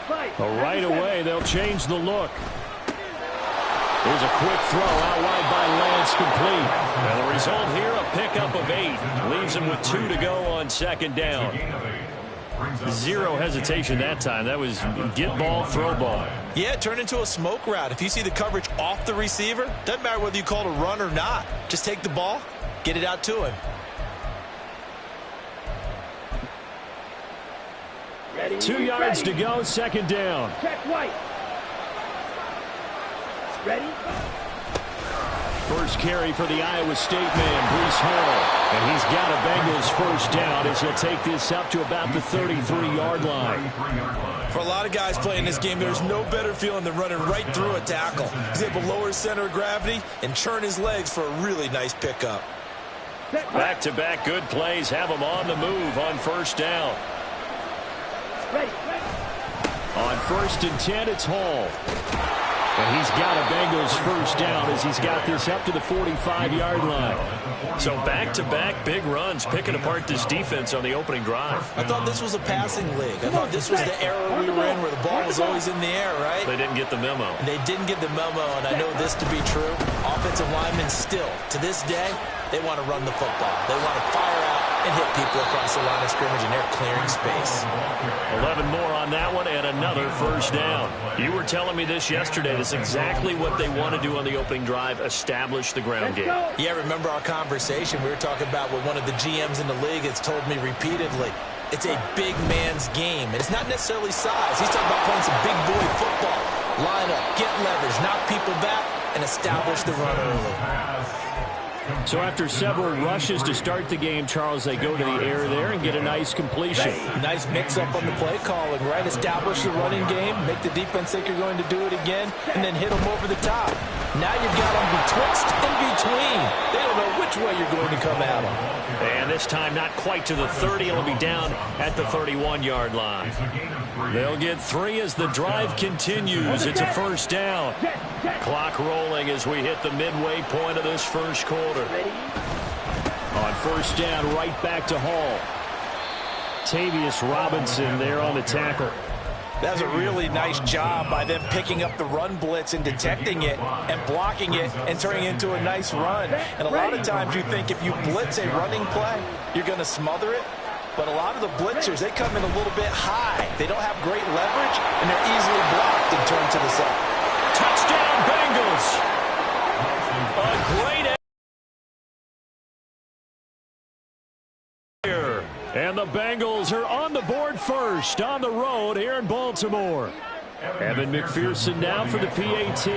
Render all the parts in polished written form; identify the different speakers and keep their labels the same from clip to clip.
Speaker 1: Well, right away, they'll change the look. Here's a quick throw out wide by Lance, complete. And the result here, a pickup of 8. Leaves him with 2 to go on second down. Zero hesitation that time. That was get ball, throw ball.
Speaker 2: Yeah, it turned into a smoke route. If you see the coverage off the receiver, doesn't matter whether you call it a run or not. Just take the ball, get it out to him.
Speaker 1: 2 yards to go, second down.
Speaker 3: Check White. Ready?
Speaker 1: First carry for the Iowa State man, Breece Hall. And he's got a Bengals first down as he'll take this up to about the 33-yard line.
Speaker 2: For a lot of guys playing this game, there's no better feeling than running right through a tackle. He's able to lower his center of gravity and churn his legs for a really nice pickup.
Speaker 1: Back-to-back good plays have him on the move on first down.
Speaker 3: Ready.
Speaker 1: On 1st and 10, it's Hall. And he's got a Bengals first down as he's got this up to the 45-yard line. So back-to-back big runs, picking apart this defense on the opening drive.
Speaker 2: I thought this was a passing league. I thought this was the era we were in where the ball was always in the air, right?
Speaker 1: They didn't get the memo.
Speaker 2: And they didn't get the memo, and I know this to be true. Offensive linemen still, to this day, they want to run the football. They want to fire out and hit people across the line of scrimmage, and they're clearing space.
Speaker 1: 11 more on that one, and another first down. You were telling me this yesterday. That's exactly what they want to do on the opening drive, establish the ground game.
Speaker 2: Yeah, remember our conversation? We were talking about what one of the GMs in the league has told me repeatedly. It's a big man's game, and it's not necessarily size. He's talking about playing some big boy football. Line up, get leverage, knock people back, and establish the run early.
Speaker 1: So after several rushes to start the game, Charles, they go to the air there and get a nice completion.
Speaker 2: Nice mix-up on the play calling, right? Establish the running game, make the defense think you're going to do it again, and then hit them over the top. Now you've got them betwixt and between. They don't know which way you're going to come at them.
Speaker 1: And this time not quite to the 30. It'll be down at the 31-yard line. They'll get 3 as the drive continues. It's a first down. Clock rolling as we hit the midway point of this first quarter. On first down, right back to Hall. Tavius Robinson there on the tackle.
Speaker 2: That was a really nice job by them picking up the run blitz and detecting it and blocking it and turning it into a nice run. And a lot of times you think if you blitz a running play, you're going to smother it. But a lot of the blitzers, they come in a little bit high. They don't have great leverage, and they're easily blocked and turned to the side.
Speaker 1: Touchdown, Bengals. A great here. And the Bengals are on the board first on the road here in Baltimore. Evan McPherson now for the PAT.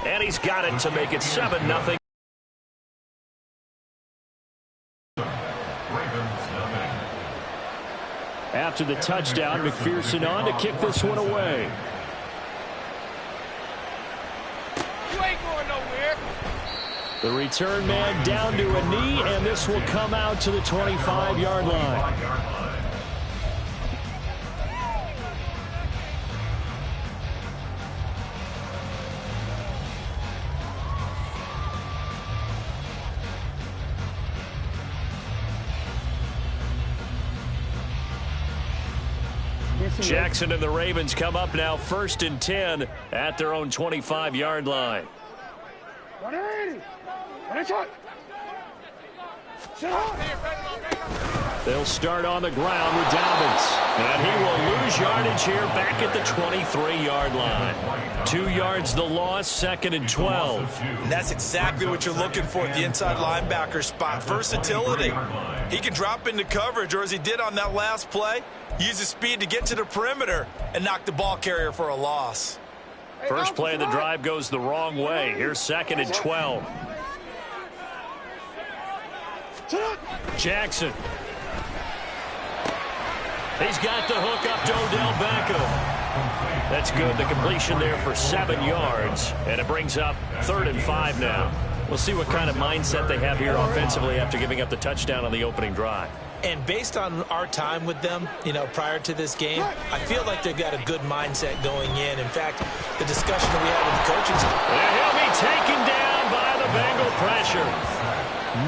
Speaker 1: And he's got it to make it 7-0. After the touchdown, McPherson on to kick this one away.
Speaker 3: You ain't going nowhere.
Speaker 1: The return man down to a knee, and this will come out to the 25-yard line. Jackson and the Ravens come up now 1st and 10 at their own 25-yard line.
Speaker 3: 180.
Speaker 1: They'll start on the ground with Dobbins. And he will lose yardage here back at the 23-yard line. 2 yards the loss, 2nd and 12.
Speaker 2: And that's exactly what you're looking for at the inside linebacker spot. Versatility. He can drop into coverage, or as he did on that last play, use his speed to get to the perimeter and knock the ball carrier for a loss.
Speaker 1: First play of the drive goes the wrong way. Here's 2nd and 12. Jackson. He's got the hook up to Odell Beckham. That's good. The completion there for 7 yards. And it brings up 3rd and 5 now. We'll see what kind of mindset they have here offensively after giving up the touchdown on the opening drive.
Speaker 2: And based on our time with them, prior to this game, I feel like they've got a good mindset going in. In fact, the discussion that we had with the coaching staff.
Speaker 1: And he'll be taken down by the Bengal pressure.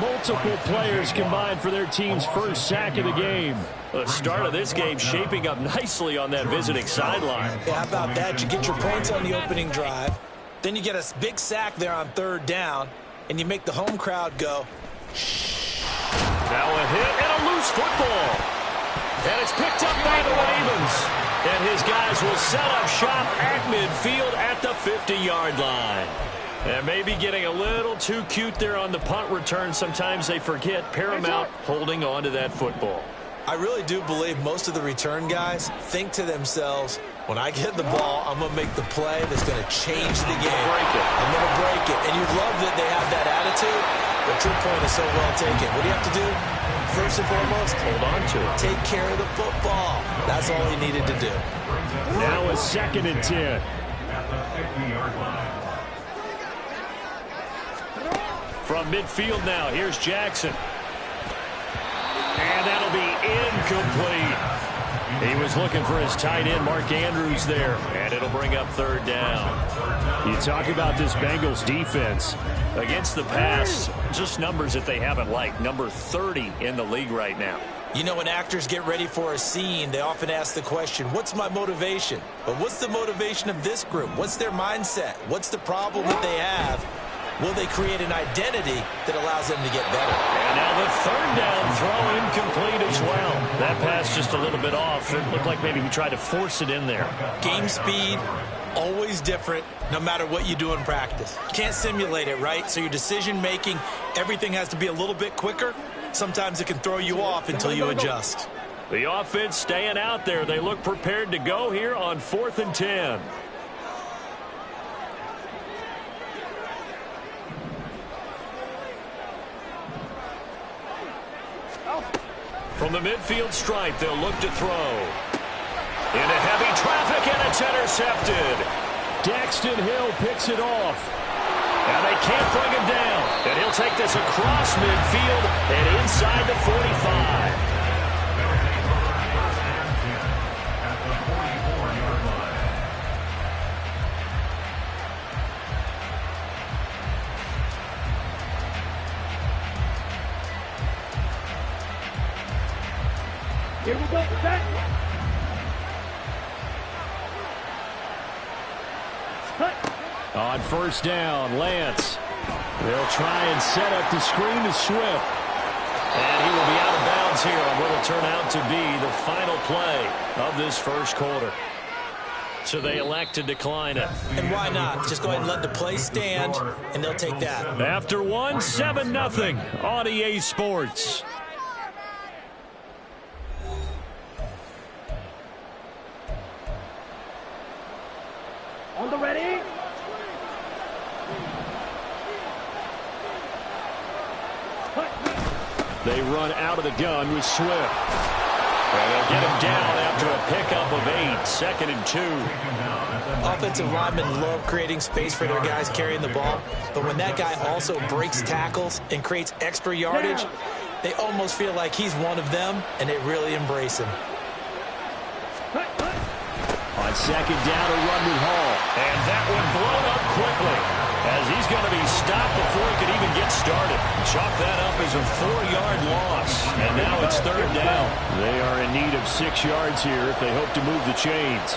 Speaker 1: Multiple players combined for their team's first sack of the game. The start of this game shaping up nicely on that visiting sideline.
Speaker 2: Yeah, how about that? You get your points on the opening drive. Then you get a big sack there on third down. And you make the home crowd go.
Speaker 1: Now a hit and a loose football. And it's picked up by the Ravens. And his guys will set up shop at midfield at the 50-yard line. And maybe getting a little too cute there on the punt return. Sometimes they forget Paramount holding on to that football.
Speaker 2: I really do believe most of the return guys think to themselves, when I get the ball, I'm going to make the play that's going to change the game. I'm going to break it. And you love that they have that attitude, but your point is so well taken. What do you have to do? First and foremost,
Speaker 1: hold on to it.
Speaker 2: Take care of the football. That's all he needed to do.
Speaker 1: Now a 2nd and 10. From midfield now, here's Jackson. And that'll be incomplete. He was looking for his tight end, Mark Andrews, there. And it'll bring up 3rd down. You talk about this Bengals defense. Against the pass, just numbers that they haven't liked. Number 30 in the league right now.
Speaker 2: You know, when actors get ready for a scene, they often ask the question, what's my motivation? But what's the motivation of this group? What's their mindset? What's the problem that they have? Will they create an identity that allows them to get better?
Speaker 1: And now the 3rd down throw incomplete as well. That pass just a little bit off. It looked like maybe he tried to force it in there.
Speaker 2: Game speed, always different, no matter what you do in practice. You can't simulate it, right? So your decision-making, everything has to be a little bit quicker. Sometimes it can throw you off until you adjust.
Speaker 1: The offense staying out there. They look prepared to go here on 4th and 10. From the midfield stripe, they'll look to throw. Into heavy traffic, and it's intercepted. Daxton Hill picks it off. And they can't bring him down. And he'll take this across midfield and inside the 45.
Speaker 3: Here we go. Set.
Speaker 1: On 1st down, Lance. They'll try and set up the screen to Swift. And he will be out of bounds here on what will turn out to be the final play of this 1st quarter. So they elect to decline it.
Speaker 2: And why not? Just go ahead and let the play stand, and they'll take that.
Speaker 1: After 7-0 on EA Sports.
Speaker 3: On the ready.
Speaker 1: They run out of the gun with Swift. And they'll get him down after a pickup of 8. 2nd and 2.
Speaker 2: Offensive linemen love creating space for their guys carrying the ball. But when that guy also breaks tackles and creates extra yardage, they almost feel like he's one of them, and they really embrace him.
Speaker 1: On 2nd down, a run with Hall. And that one blown up quickly as he's going to be stopped before he could even get started. Chalk that up as a 4-yard loss. And now it's 3rd down. They are in need of 6 yards here if they hope to move the chains.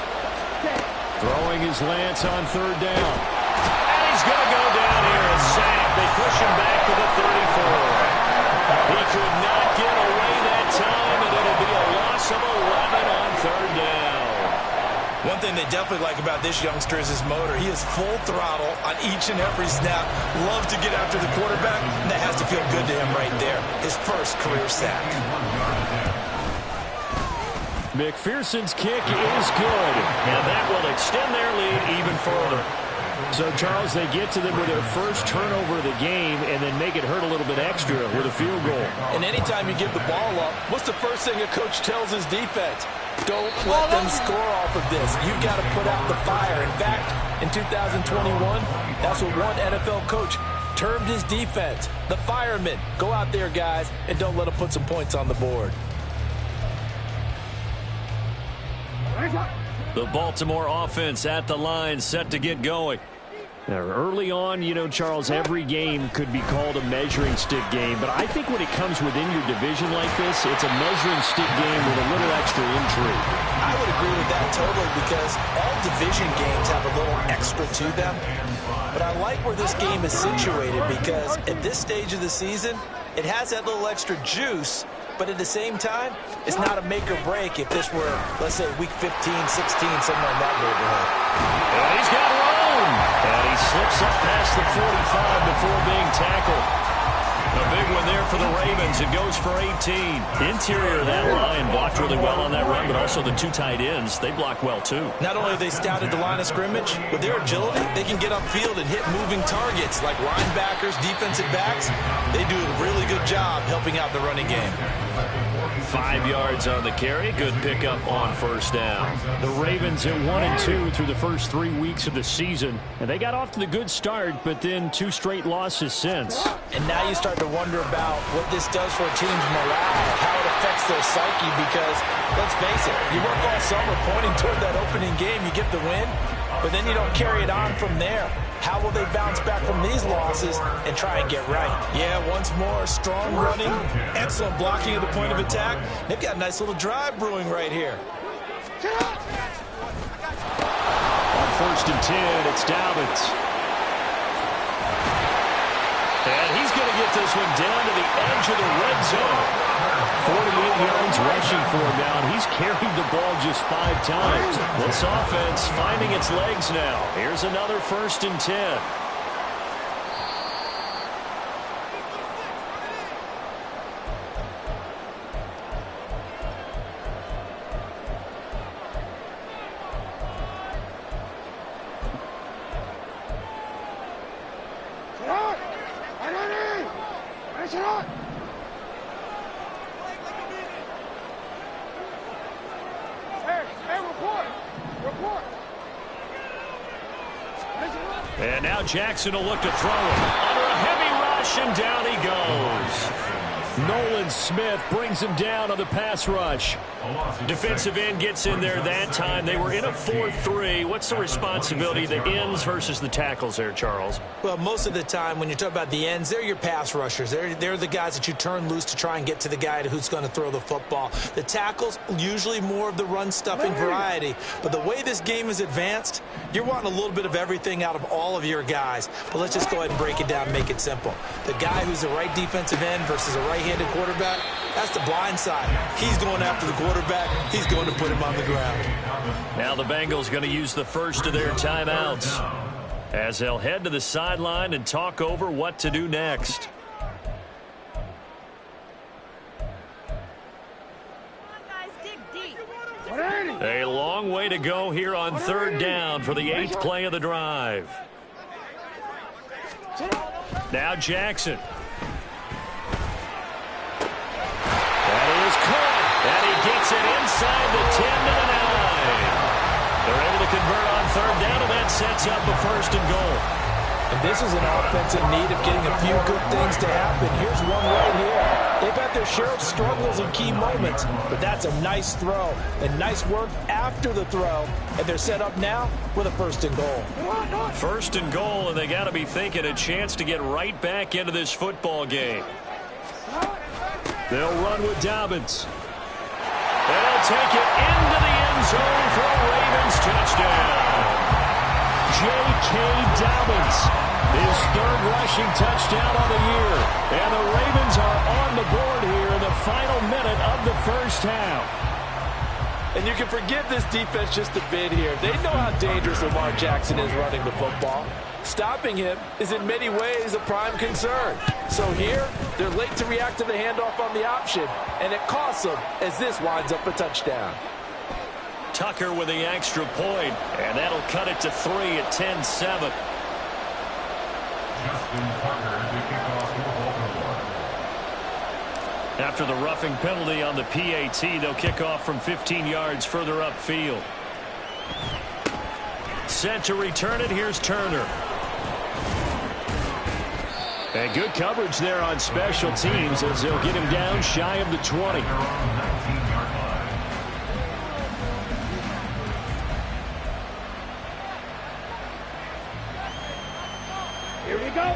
Speaker 1: Throwing his Lance on 3rd down. And he's going to go down here and sack. They push him back to the 34. He could not get away that time, and it'll be a loss of 11 on 3rd down.
Speaker 2: One thing they definitely like about this youngster is his motor. He is full throttle on each and every snap. Loves to get after the quarterback, and that has to feel good to him right there. His first career sack.
Speaker 1: McPherson's kick is good, and that will extend their lead even further. So, Charles, they get to them with their first turnover of the game and then make it hurt a little bit extra with a field goal.
Speaker 2: And anytime you give the ball up, what's the first thing a coach tells his defense? Don't let them score off of this. You've got to put out the fire. In fact, in 2021, that's what one NFL coach termed his defense. The firemen. Go out there, guys, and don't let them put some points on the board.
Speaker 1: The Baltimore offense at the line, set to get going. Now, early on, you know, Charles, every game could be called a measuring stick game. But I think when it comes within your division like this, it's a measuring stick game with a little extra intrigue.
Speaker 2: I would agree with that totally because all division games have a little extra to them. But I like where this game is situated because at this stage of the season, it has that little extra juice. But at the same time, it's not a make or break if this were, let's say, week 15, 16, somewhere in that neighborhood.
Speaker 1: And he's got room. And he slips up past the 45 before being tackled. A big one there for the Ravens. It goes for 18. Interior of that line blocked really well on that run, but also the two tight ends, they blocked well too.
Speaker 2: Not only have they scouted the line of scrimmage, with their agility, they can get upfield and hit moving targets like linebackers, defensive backs. They do a really good job helping out the running game.
Speaker 1: 5 yards on the carry. Good pickup on first down. The Ravens at 1-2 through the first 3 weeks of the season. And they got off to the good start, but then 2 straight losses since.
Speaker 2: And now you start to wonder about what this does for a team's morale, how it affects their psyche, because, let's face it, you work all summer pointing toward that opening game, you get the win, but then you don't carry it on from there. How will they bounce back from these losses and try and get right? Yeah, once more, strong running, excellent blocking at the point of attack. They've got a nice little drive brewing right here.
Speaker 1: On first and 10, it's Dobbins. And he's going to get this one down to the edge of the red zone. 48 yards rushing for him now, and he's carried the ball just 5 times. This offense finding its legs now. Here's another first and 10. And now Jackson will look to throw it. Under a heavy rush, and down he goes. Nolan Smith brings him down on the pass rush. Defensive end gets in there that time. They were in a 4-3. What's the responsibility, the ends versus the tackles there, Charles?
Speaker 2: Well, most of the time when you talk about the ends, they're your pass rushers. They're the guys that you turn loose to try and get to the guy who's going to throw the football. The tackles, usually more of the run-stuffing variety. But the way this game is advanced, you're wanting a little bit of everything out of all of your guys. But let's just go ahead and break it down and make it simple. The guy who's the right defensive end versus a right-handed quarterback, that's the blind side. He's going after the quarterback. He's going to put him on the ground.
Speaker 1: Now the Bengals going to use the first of their timeouts as they'll head to the sideline and talk over what to do next. A long way to go here on third down for the 8th play of the drive. Now Jackson. That is caught. And he gets it inside the 10 to the 9. They're able to convert on third down, and that sets up a first and goal.
Speaker 2: And this is an offense in need of getting a few good things to happen. Here's one right here. They've had their share of struggles in key moments, but that's a nice throw and nice work after the throw. And they're set up now with a first and goal.
Speaker 1: First and goal, and they got to be thinking a chance to get right back into this football game. They'll run with Dobbins. And they'll take it into the end zone for a Ravens touchdown. J.K. Dobbins, his 3rd rushing touchdown of the year. And the Ravens are on the board here in the final minute of the first half.
Speaker 2: And you can forgive this defense just a bit here. They know how dangerous Lamar Jackson is running the football. Stopping him is in many ways a prime concern. So here, they're late to react to the handoff on the option, and it costs them as this winds up a touchdown.
Speaker 1: Tucker with the extra point, and that'll cut it to 3 at 10-7. After the roughing penalty on the PAT, they'll kick off from 15 yards further upfield. Set to return it, here's Turner. And good coverage there on special teams as they'll get him down shy of the 20.
Speaker 3: go.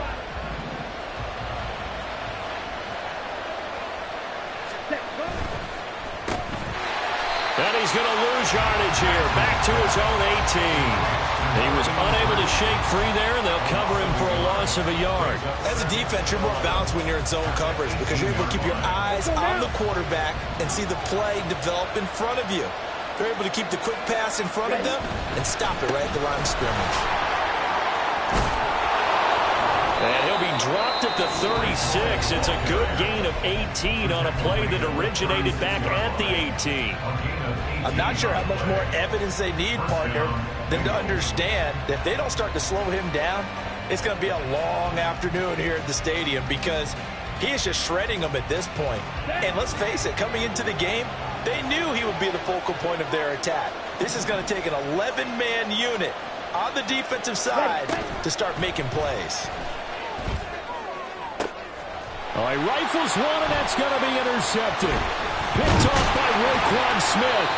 Speaker 3: Set, go.
Speaker 1: And he's going to lose yardage here. Back to his own 18. He was unable to shake free there, and they'll cover him for a loss of a yard.
Speaker 2: As a defense, you're more balanced when you're in zone coverage because you're able to keep your eyes on the quarterback and see the play develop in front of you. They're able to keep the quick pass in front of them and stop it right at the line of scrimmage.
Speaker 1: And he'll be dropped at the 36. It's a good gain of 18 on a play that originated back at the 18.
Speaker 2: I'm not sure how much more evidence they need, partner, than to understand that if they don't start to slow him down, it's going to be a long afternoon here at the stadium because he is just shredding them at this point. And let's face it, coming into the game, they knew he would be the focal point of their attack. This is going to take an 11-man unit on the defensive side to start making plays.
Speaker 1: Oh, he rifles one, and that's going to be intercepted. Picked off by Roquan Smith.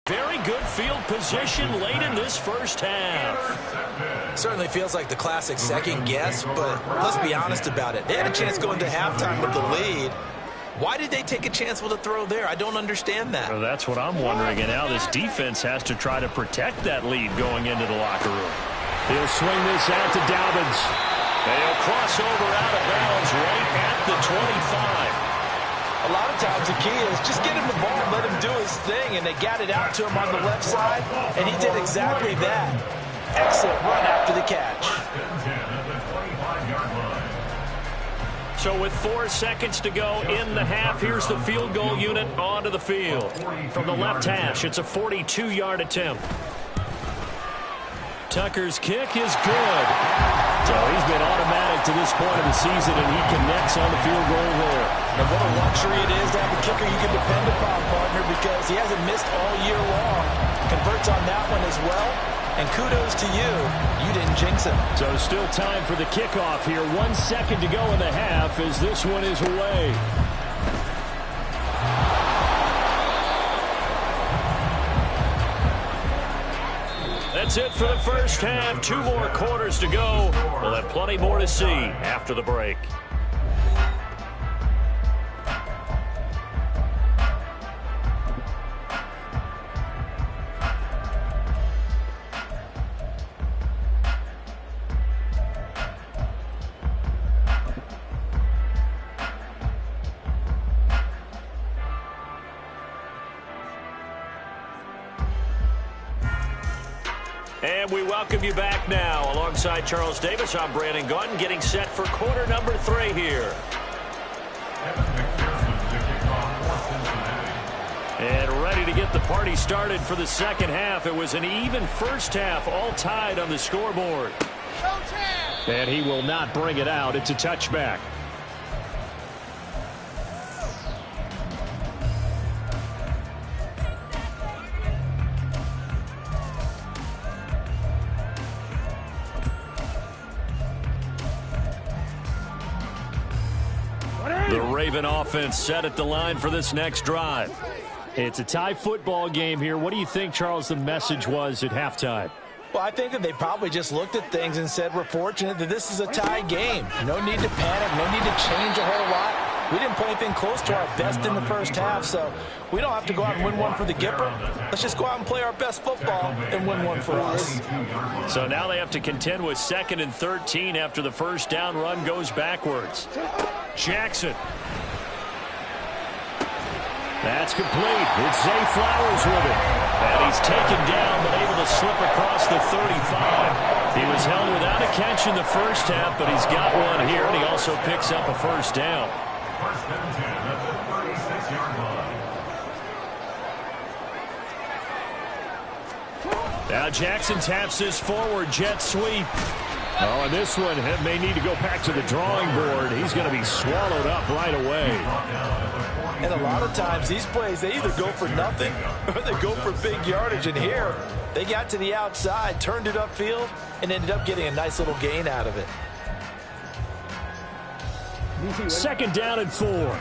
Speaker 1: Very good field position late in this first half.
Speaker 2: Certainly feels like the classic second guess, but let's be honest about it. They had a chance going to halftime with the lead. Why did they take a chance with a throw there? I don't understand that.
Speaker 1: Well, that's what I'm wondering, and now this defense has to try to protect that lead going into the locker room. He'll swing this out to Dobbins. And he'll cross over out of bounds right at the 25.
Speaker 2: A lot of times the key is just get him the ball and let him do his thing, and they got it out to him on the left side, and he did exactly that. Excellent run after the catch.
Speaker 1: So with 4 seconds to go in the half, here's the field goal unit onto the field. From the left hash, it's a 42-yard attempt. Tucker's kick is good. So he's been automatic to this point of the season, and he connects on the field goal there.
Speaker 2: And what a luxury it is to have a kicker you can depend upon, partner, because he hasn't missed all year long. Converts on that one as well. And kudos to you. You didn't jinx him.
Speaker 1: So still time for the kickoff here. 1 second to go in the half as this one is away. That's it for the first half. 2 more quarters to go. We'll have plenty more to see after the break. And we welcome you back now. Alongside Charles Davis, I'm Brandon Gaudin, getting set for quarter number 3 here. And ready to get the party started for the second half. It was an even first half, all tied on the scoreboard. And he will not bring it out. It's a touchback. The Raven offense set at the line for this next drive. It's a tie football game here. What do you think, Charles, the message was at halftime?
Speaker 2: Well, I think that they probably just looked at things and said, we're fortunate that this is a tie game. No need to panic. No need to change a whole lot. We didn't play anything close to our best in the first half, so we don't have to go out and win one for the Gipper. Let's just go out and play our best football and win one for us.
Speaker 1: So now they have to contend with 2nd and 13 after the first down run goes backwards. Jackson. That's complete. It's Zay Flowers with it. And he's taken down but able to slip across the 35. He was held without a catch in the first half, but he's got one here, and he also picks up a first down. Now Jackson taps this forward jet sweep. Oh, and this one may need to go back to the drawing board. He's going to be swallowed up right away.
Speaker 2: And a lot of times these plays, they either go for nothing or they go for big yardage. And here, they got to the outside, turned it upfield, and ended up getting a nice little gain out of it.
Speaker 1: 2nd down and 4.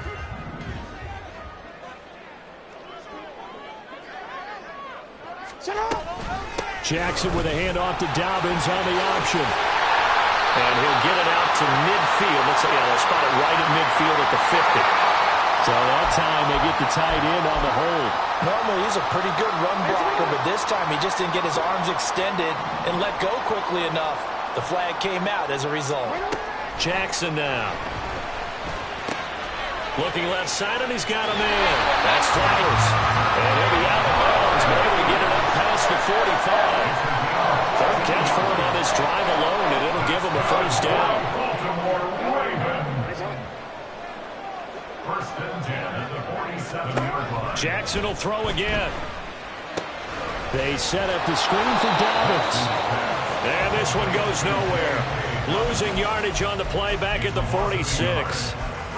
Speaker 1: Jackson with a handoff to Dobbins on the option. And he'll get it out to midfield. They'll spot it right at midfield at the 50. So that time they get the tight end on the hold.
Speaker 2: Normally he's a pretty good run blocker, but this time he just didn't get his arms extended and let go quickly enough. The flag came out as a result.
Speaker 1: Jackson now. Looking left side, and he's got him in. That's Flowers. And he'll be out of bounds, but able to get it up past the 45. Third catch for him on this drive alone, and it'll give him a first down.
Speaker 4: First and 10 at the 47-yard line.
Speaker 1: Jackson will throw again. They set up the screen for Dobbins. And this one goes nowhere. Losing yardage on the play back at the 46.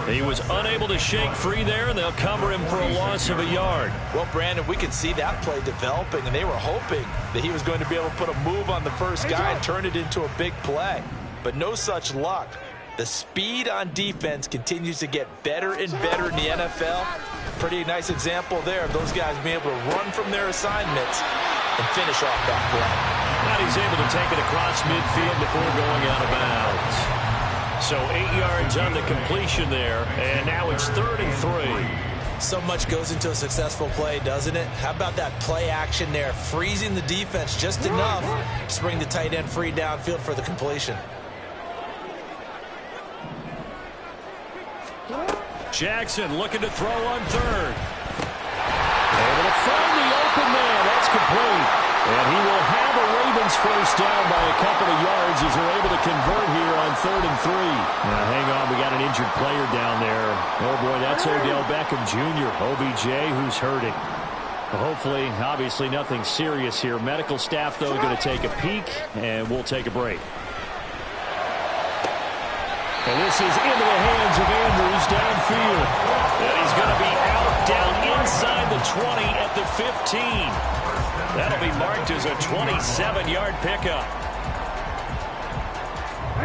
Speaker 1: He was unable to shake free there, and they'll cover him for a loss of a yard.
Speaker 2: Well, Brandon, we could see that play developing, and they were hoping that he was going to be able to put a move on the first guy and turn it into a big play. But no such luck. The speed on defense continues to get better and better in the NFL. Pretty nice example there of those guys being able to run from their assignments and finish off that play.
Speaker 1: Now he's able to take it across midfield before going out of bounds. So 8 yards on the completion there, and now it's 3rd and 3.
Speaker 2: So much goes into a successful play, doesn't it? How about that play action there, freezing the defense just enough to bring the tight end free downfield for the completion.
Speaker 1: Jackson looking to throw on 3rd. Able to find the open man. That's complete. And he will have a Ravens first down by a couple of yards as they're able to convert here on 3rd and 3. Now, hang on. We got an injured player down there. Oh, boy, that's Odell Beckham Jr., OBJ, who's hurting. Hopefully, obviously, nothing serious here. Medical staff, though, going to take a peek, and we'll take a break. And this is into the hands of Andrews downfield. And he's going to be out down inside the 20 at the 15. That'll be marked as a 27-yard pickup.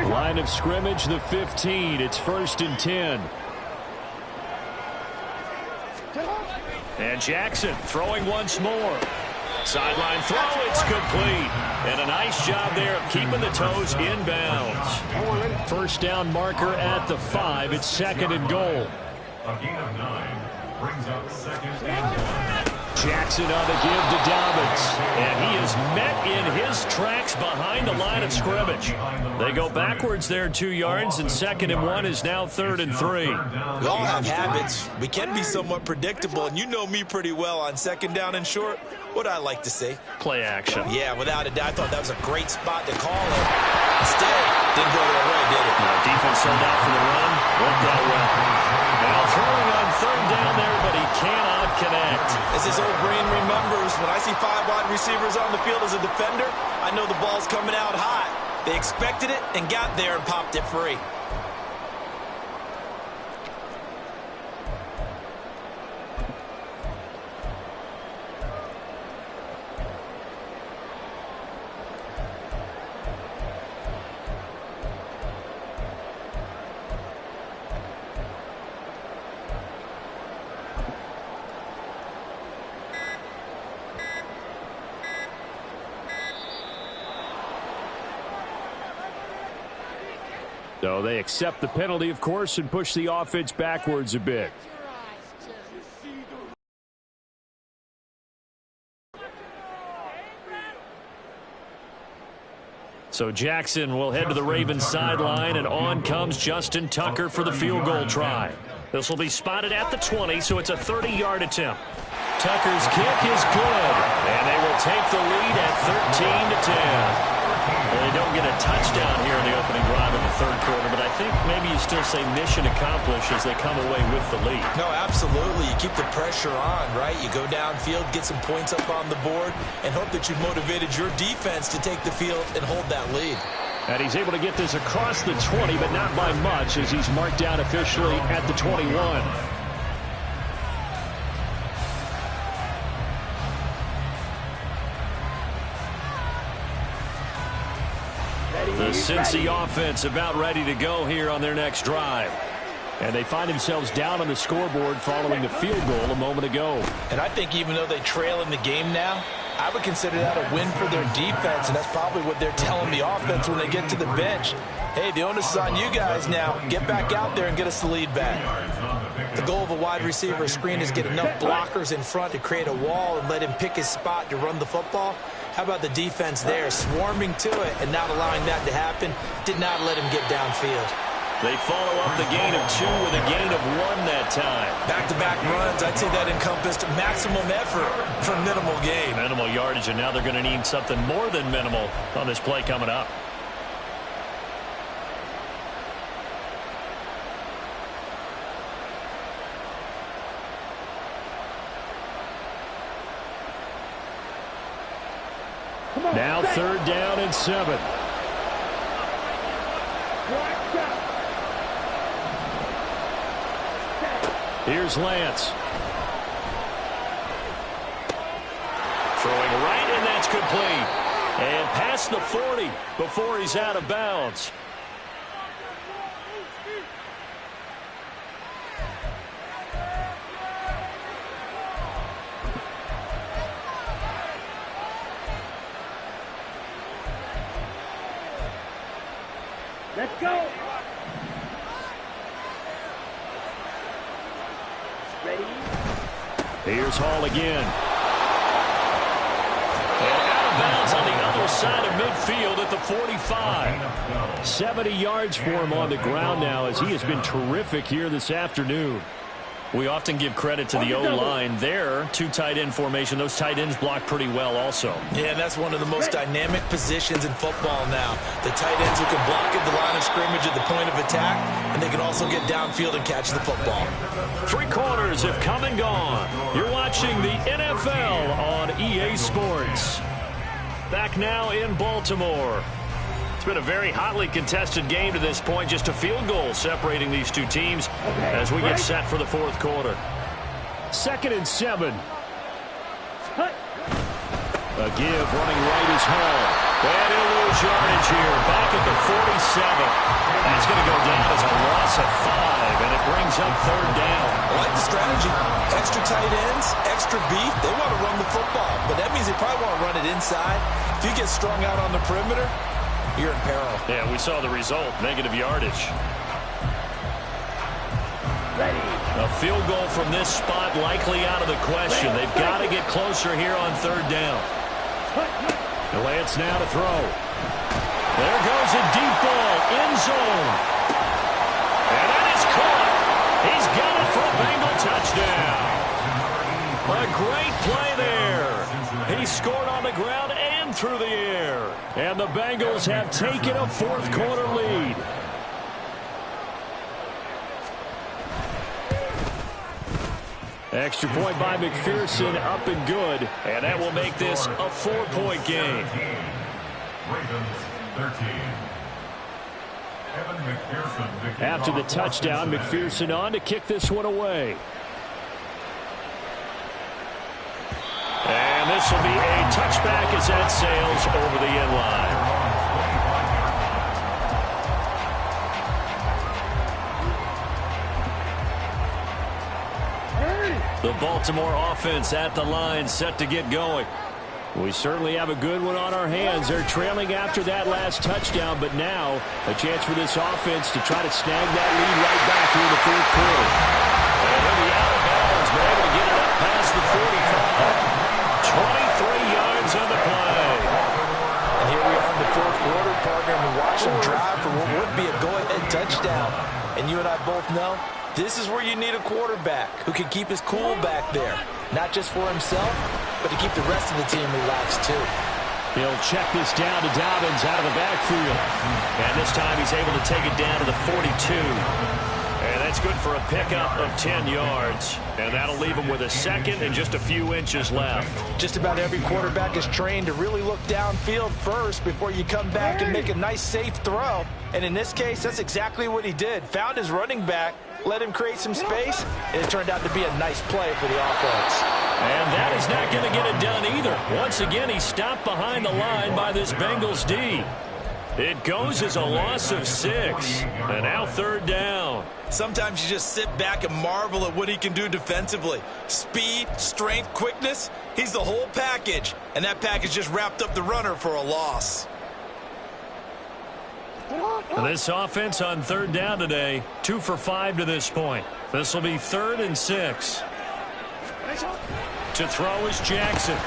Speaker 1: Line of scrimmage, the 15. It's 1st and 10. And Jackson throwing once more. Sideline throw, it's complete. And a nice job there of keeping the toes inbounds. First down marker at the 5. It's 2nd and goal.
Speaker 4: A gain of 9 brings up 2nd and 1.
Speaker 1: Jackson on the give to Dobbins. And he is met in his tracks behind the line of scrimmage. They go backwards there 2 yards, and 2nd and 1 is now 3rd and 3.
Speaker 2: We all have habits. We can be somewhat predictable, and you know me pretty well on 2nd down and short. What I like to say?
Speaker 1: Play action.
Speaker 2: Yeah, without a doubt. I thought that was a great spot to call it. Instead, didn't go their way, did it?
Speaker 1: Now, defense sold out for the run. Worked out well. Now throwing on 3rd down there, but he cannot connect.
Speaker 2: As his old brain remembers, when I see 5 wide receivers on the field as a defender, I know the ball's coming out high. They expected it and got there and popped it free.
Speaker 1: So they accept the penalty, of course, and push the offense backwards a bit. So Jackson will head to the Ravens sideline, and on comes Justin Tucker for the field goal try. This will be spotted at the 20, so it's a 30-yard attempt. Tucker's kick is good, and they will take the lead at 13-10. Well, they don't get a touchdown here in the opening drive of the 3rd quarter, but I think maybe you still say mission accomplished as they come away with the lead.
Speaker 2: No, absolutely. You keep the pressure on, right? You go downfield, get some points up on the board, and hope that you've motivated your defense to take the field and hold that lead.
Speaker 1: And he's able to get this across the 20, but not by much, as he's marked down officially at the 21. The Cincy offense about ready to go here on their next drive. And they find themselves down on the scoreboard following the field goal a moment ago.
Speaker 2: And I think even though they trail in the game now, I would consider that a win for their defense, and that's probably what they're telling the offense when they get to the bench. Hey, the onus is on you guys now. Get back out there and get us the lead back.
Speaker 5: The goal of a wide receiver screen is get enough blockers in front to create a wall and let him pick his spot to run the football. How about the defense there, swarming to it and not allowing that to happen? Did not let him get downfield.
Speaker 1: They follow up the gain of 2 with a gain of 1 that time.
Speaker 2: Back-to-back runs, I'd say that encompassed maximum effort for minimal gain.
Speaker 1: Minimal yardage, and now they're going to need something more than minimal on this play coming up. Now 3rd down and 7. Here's Lance. Throwing right, and that's complete. And past the 40 before he's out of bounds.
Speaker 3: Let's go. Ready?
Speaker 1: Here's Hall again. And out of bounds on the other side of midfield at the 45. 70 yards for him on the ground now as he has been terrific here this afternoon. We often give credit to the O-line there. 2 tight end formation. Those tight ends block pretty well also.
Speaker 2: Yeah, that's one of the most dynamic positions in football now. The tight ends who can block at the line of scrimmage at the point of attack, and they can also get downfield and catch the football.
Speaker 1: 3 quarters have come and gone. You're watching the NFL on EA Sports. Back now in Baltimore. It's been a very hotly contested game to this point. Just a field goal separating these 2 teams as we get set for the 4th quarter. 2nd and 7. A give running right is Hall. And he'll lose yardage here. Back at the 47. That's going to go down as a loss of 5. And it brings up 3rd down.
Speaker 2: I like the strategy. Extra tight ends, extra beef. They want to run the football. But that means they probably want to run it inside. If you get strung out on the perimeter, you're in peril.
Speaker 1: Yeah, we saw the result. Negative yardage.
Speaker 3: Ready.
Speaker 1: A field goal from this spot likely out of the question. They've got to get closer here on 3rd down. Lance now to throw. There goes a deep ball. End zone. And that is caught. He's got it for a Bengal touchdown. A great play there. He scored on the ground and through the air. And the Bengals have taken a 4th quarter lead. Extra point by McPherson, up and good. And that will make this a 4-point game.
Speaker 4: Ravens 13. Evan McPherson.
Speaker 1: After the touchdown, McPherson on to kick this one away. And this will be a touchback as that sails over the end line. The Baltimore offense at the line, set to get going. We certainly have a good one on our hands. They're trailing after that last touchdown, but now a chance for this offense to try to snag that lead right back here in the 4th quarter. And he'll be out of bounds, but able to get it up past the 45. 23 yards on the play.
Speaker 2: And here we are in the 4th quarter, partner, and we watch them drive for what would be a go-ahead touchdown. And you and I both know this is where you need a quarterback who can keep his cool back there. Not just for himself, but to keep the rest of the team relaxed too.
Speaker 1: He'll check this down to Dobbins out of the backfield. And this time he's able to take it down to the 42. And that's good for a pickup of 10 yards. And that'll leave him with a 2nd and just a few inches left.
Speaker 2: Just about every quarterback is trained to really look downfield first before you come back and make a nice safe throw. And in this case, that's exactly what he did. Found his running back, let him create some space, and it turned out to be a nice play for the offense.
Speaker 1: And that is not going to get it done either. Once again, he's stopped behind the line by this Bengals D. It goes as a loss of 6. And now 3rd down.
Speaker 5: Sometimes you just sit back and marvel at what he can do defensively. Speed, strength, quickness. He's the whole package. And that package just wrapped up the runner for a loss.
Speaker 1: And this offense on 3rd down today, 2 for 5 to this point. This will be 3rd and 6. To throw is Jackson.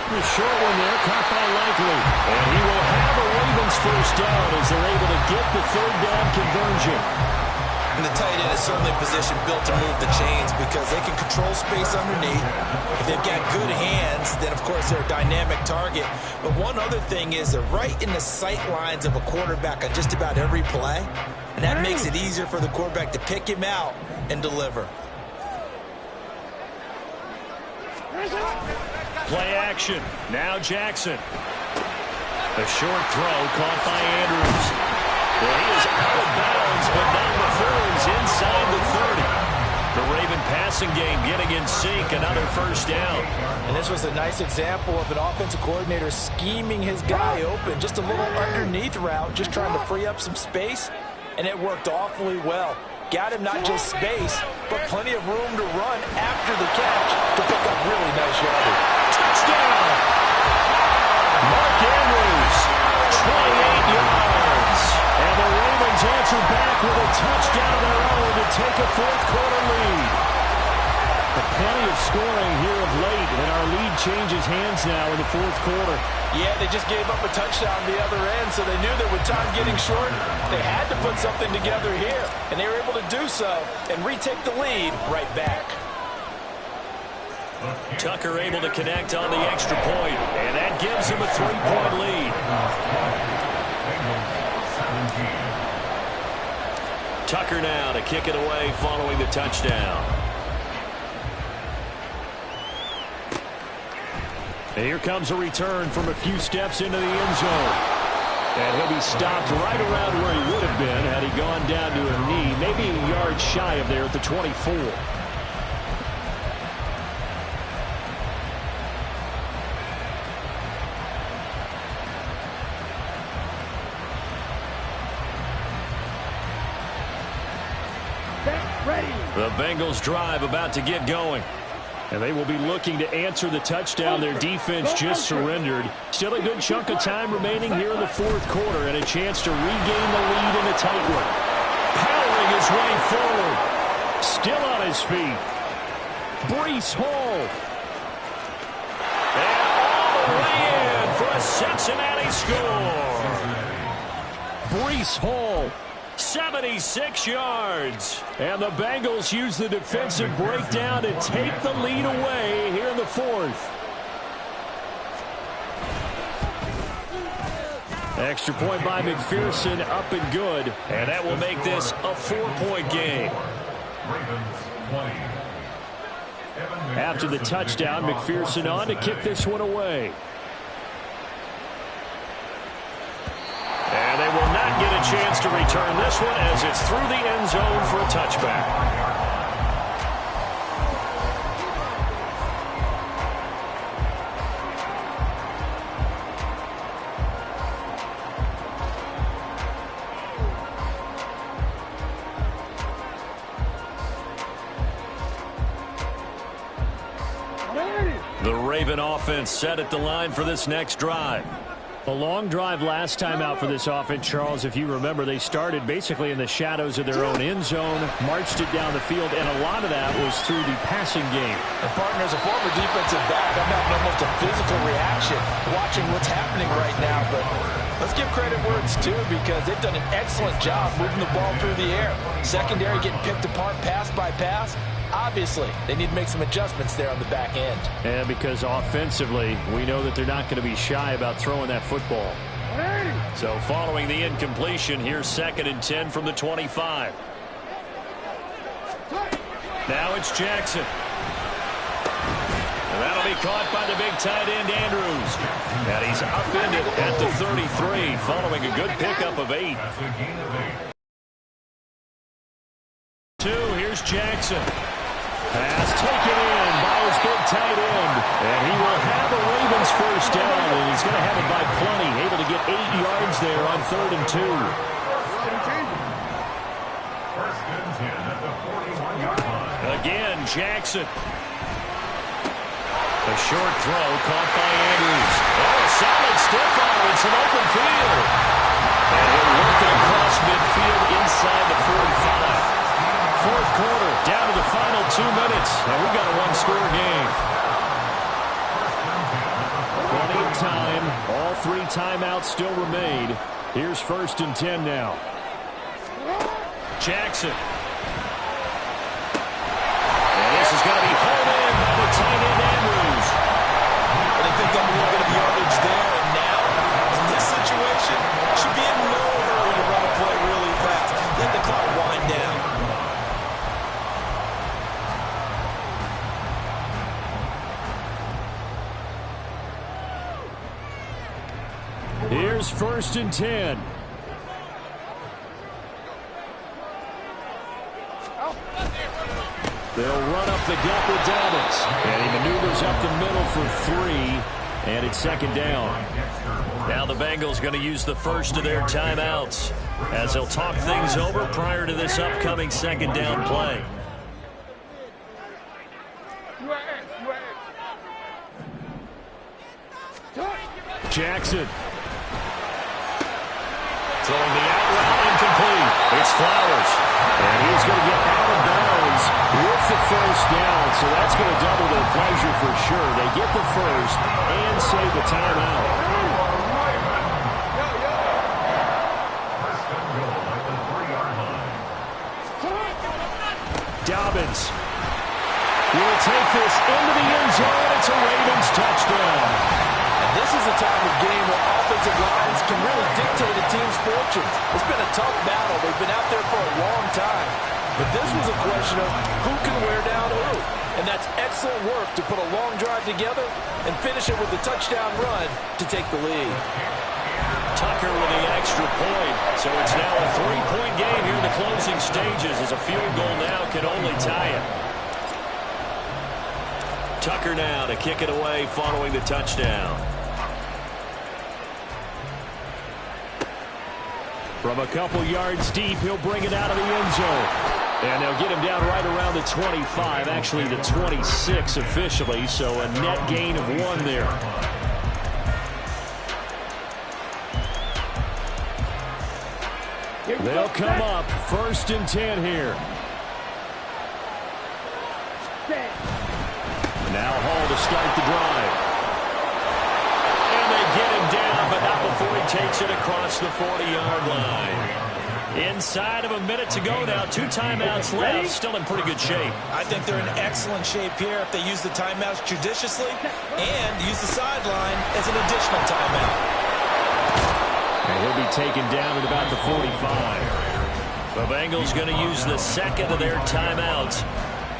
Speaker 1: The short one there, caught by Likely. And he will have a Ravens 1st down as they're able to get the 3rd down conversion.
Speaker 5: And the tight end is certainly a position built to move the chains because they can control space underneath. If they've got good hands, then of course they're a dynamic target. But one other thing is they're right in the sight lines of a quarterback on just about every play. And that makes it easier for the quarterback to pick him out and deliver.
Speaker 1: Play action. Now Jackson. A short throw caught by Andrews. Well, he is out of bounds, but not before he's inside the 30. The Raven passing game getting in sync. Another 1st down.
Speaker 2: And this was a nice example of an offensive coordinator scheming his guy open. Just a little underneath route, just trying to free up some space. And it worked awfully well. Got him not just space, but plenty of room to run after the catch to pick up really nice yardage.
Speaker 1: Touchdown! Mark Andrews, 28 yards. And the Ravens answer back with a touchdown of their own to take a 4th quarter lead. But plenty of scoring here of late, and our lead changes hands now in the 4th quarter.
Speaker 2: Yeah, they just gave up a touchdown the other end, so they knew that with time getting short, they had to put something together here. And they were able to do so and retake the lead right back.
Speaker 1: Tucker able to connect on the extra point, and that gives him a 3-point lead. Tucker now to kick it away following the touchdown. And here comes a return from a few steps into the end zone. And he'll be stopped right around where he would have been had he gone down to a knee, maybe a yard shy of there at the 24. The Bengals drive about to get going. And they will be looking to answer the touchdown their defense just surrendered. Still a good chunk of time remaining here in the 4th quarter and a chance to regain the lead in a tight one. Powering his way forward. Still on his feet. Breece Hall. And all the way in for a Cincinnati score. Breece Hall. 76 yards. And the Bengals use the defensive breakdown to take the lead away here in the 4th. Extra point by McPherson, up and good. And that will make this a 4-point game. After the touchdown, McPherson on to kick this one away. And they will not get a chance to return this one as it's through the end zone for a touchback. The Raven offense set at the line for this next drive. A long drive last time out for this offense, Charles. If you remember, they started basically in the shadows of their own end zone, marched it down the field, and a lot of that was through the passing game.
Speaker 2: And partner, as a former defensive back, I'm having almost a physical reaction watching what's happening right now. But let's give credit where it's due because they've done an excellent job moving the ball through the air. Secondary getting picked apart pass by pass. Obviously, they need to make some adjustments there on the back end.
Speaker 1: And because offensively, we know that they're not going to be shy about throwing that football. So following the incompletion, here's 2nd and 10 from the 25. Now it's Jackson. And that'll be caught by the big tight end, Andrews. And he's upended at the 33 following a good pickup of 8. 2, here's Jackson. Pass taken in by his big tight end. And he will have a Ravens first down, and he's going to have it by plenty. Able to get 8 yards there on 3rd and 2.
Speaker 4: First and 10 at the 41-yard line.
Speaker 1: Again, Jackson. A short throw caught by Andrews. Oh, a solid stiff arm and some open field. And he'll work it across midfield inside the 45. Fourth quarter, down to the final 2 minutes, and we've got a one-score game. Plenty of time. All 3 timeouts still remain. Here's 1st and 10 now. Jackson. And this is going to be hauled in by the tight end Andrews.
Speaker 2: And I think got a little bit of yardage there, and now, in this situation, should be in no hurry to run a play really fast. Let the clock wind down.
Speaker 1: Here's 1st and 10. They'll run up the gut with Dobbins. And he maneuvers up the middle for 3. And it's 2nd down. Now the Bengals going to use the first of their timeouts as they'll talk things over prior to this upcoming 2nd down play. Jackson. Throwing the out route incomplete. It's Flowers. And he's going to get out of bounds with the first down. So that's going to double their pleasure for sure. They get the first and save the timeout.
Speaker 4: First and goal at the 3-yard line.
Speaker 1: Dobbins will take this into the end zone. It's a Ravens touchdown.
Speaker 2: This is a time of game where offensive lines can really dictate a team's fortunes. It's been a tough battle. They've been out there for a long time. But this was a question of who can wear down who. And that's excellent work to put a long drive together and finish it with a touchdown run to take the lead.
Speaker 1: Tucker with the extra point. So it's now a 3-point game here in the closing stages as a field goal now can only tie it. Tucker now to kick it away following the touchdown. From a couple yards deep, he'll bring it out of the end zone. And they'll get him down right around the 25, actually the 26 officially, so a net gain of 1 there. They'll come up 1st and 10 here. Now Hall to start the drive. And they get him down, but not before he takes it across the 40-yard line. Inside of a minute to go now. 2 timeouts left. Still in pretty good shape.
Speaker 2: I think they're in excellent shape here if they use the timeouts judiciously and use the sideline as an additional timeout.
Speaker 1: And he'll be taken down at about the 45. The Bengals going to use the second of their timeouts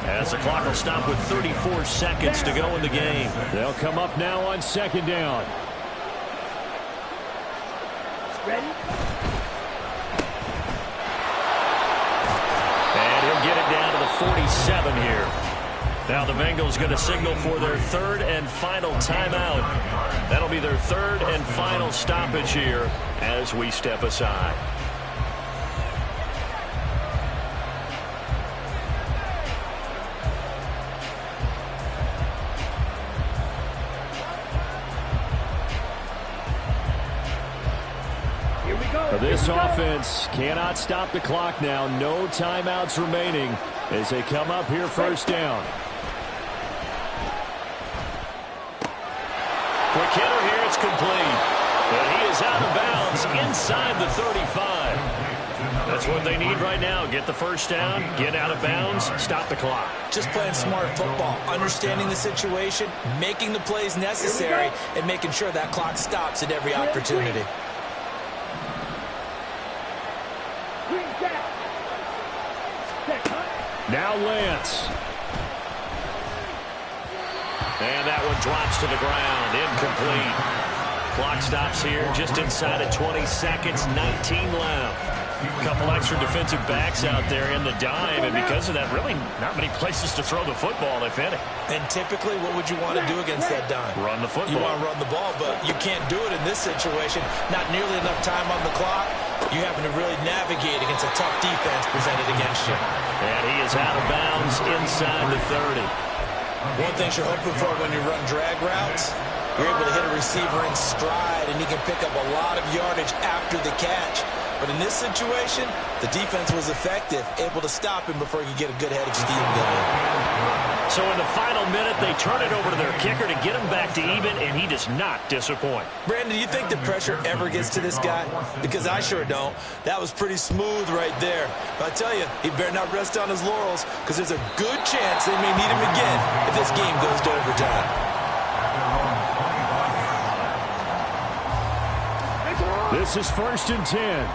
Speaker 1: as the clock will stop with 34 seconds to go in the game. They'll come up now on 2nd down.
Speaker 3: Ready?
Speaker 1: And he'll get it down to the 47 here. Now the Bengals going to signal for their 3rd and final timeout. That'll be their 3rd and final stoppage here as we step aside. This offense cannot stop the clock now. No timeouts remaining as they come up here 1st down. Quick hitter here. It's complete. But he is out of bounds inside the 35. That's what they need right now. Get the first down, get out of bounds, stop the clock.
Speaker 5: Just playing smart football, understanding the situation, making the plays necessary, and making sure that clock stops at every opportunity.
Speaker 1: Now Lance. And that one drops to the ground. Incomplete. Clock stops here just inside of 20 seconds. 19 left. A couple extra defensive backs out there in the dime, and because of that, really not many places to throw the football, if any.
Speaker 5: And typically, what would you want to do against that dime?
Speaker 1: Run the football.
Speaker 5: You want to run the ball, but you can't do it in this situation. Not nearly enough time on the clock. You having to really navigate against a tough defense presented against you.
Speaker 1: And he is out of bounds inside the 30.
Speaker 5: One thing you're hoping for when you run drag routes, you're able to hit a receiver in stride, and he can pick up a lot of yardage after the catch. But in this situation, the defense was effective, able to stop him before he could get a good head of steam going.
Speaker 1: So in the final minute, they turn it over to their kicker to get him back to even, and he does not disappoint.
Speaker 5: Brandon, do you think the pressure ever gets to this guy? Because I sure don't. That was pretty smooth right there. But I tell you, he better not rest on his laurels, because there's a good chance they may need him again if this game goes to overtime.
Speaker 1: This is 1st and 10.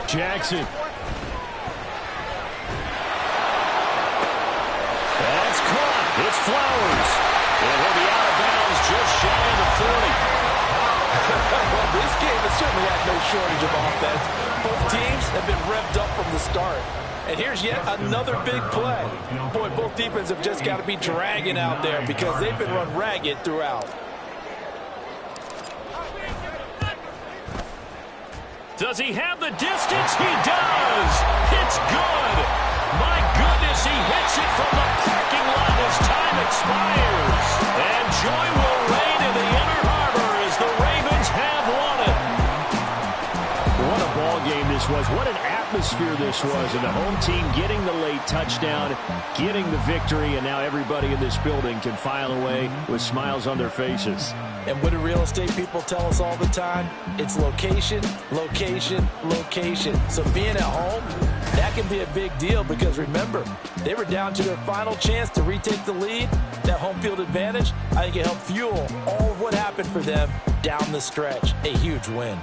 Speaker 1: Jackson. That's caught. It's Flowers. And he'll be out of bounds just shy of the 40.
Speaker 2: Well, this game has certainly had no shortage of offense. Both teams have been revved up from the start. And here's yet another big play. Boy, both defenses have just got to be dragging out there because they've been run ragged throughout.
Speaker 1: Does he have the distance? He does. It's good. My goodness, he hits it from the parking lot as time expires. And joy will reign in the Inner Harbor as the Ravens have won it. What a ball game this was. What an atmosphere this was. And the home team getting the late touchdown, getting the victory, and now everybody in this building can file away with smiles on their faces.
Speaker 2: And what do real estate people tell us all the time? It's location, location, location. So being at home, that can be a big deal because remember, they were down to their final chance to retake the lead. That home field advantage, I think it helped fuel all of what happened for them down the stretch. A huge win.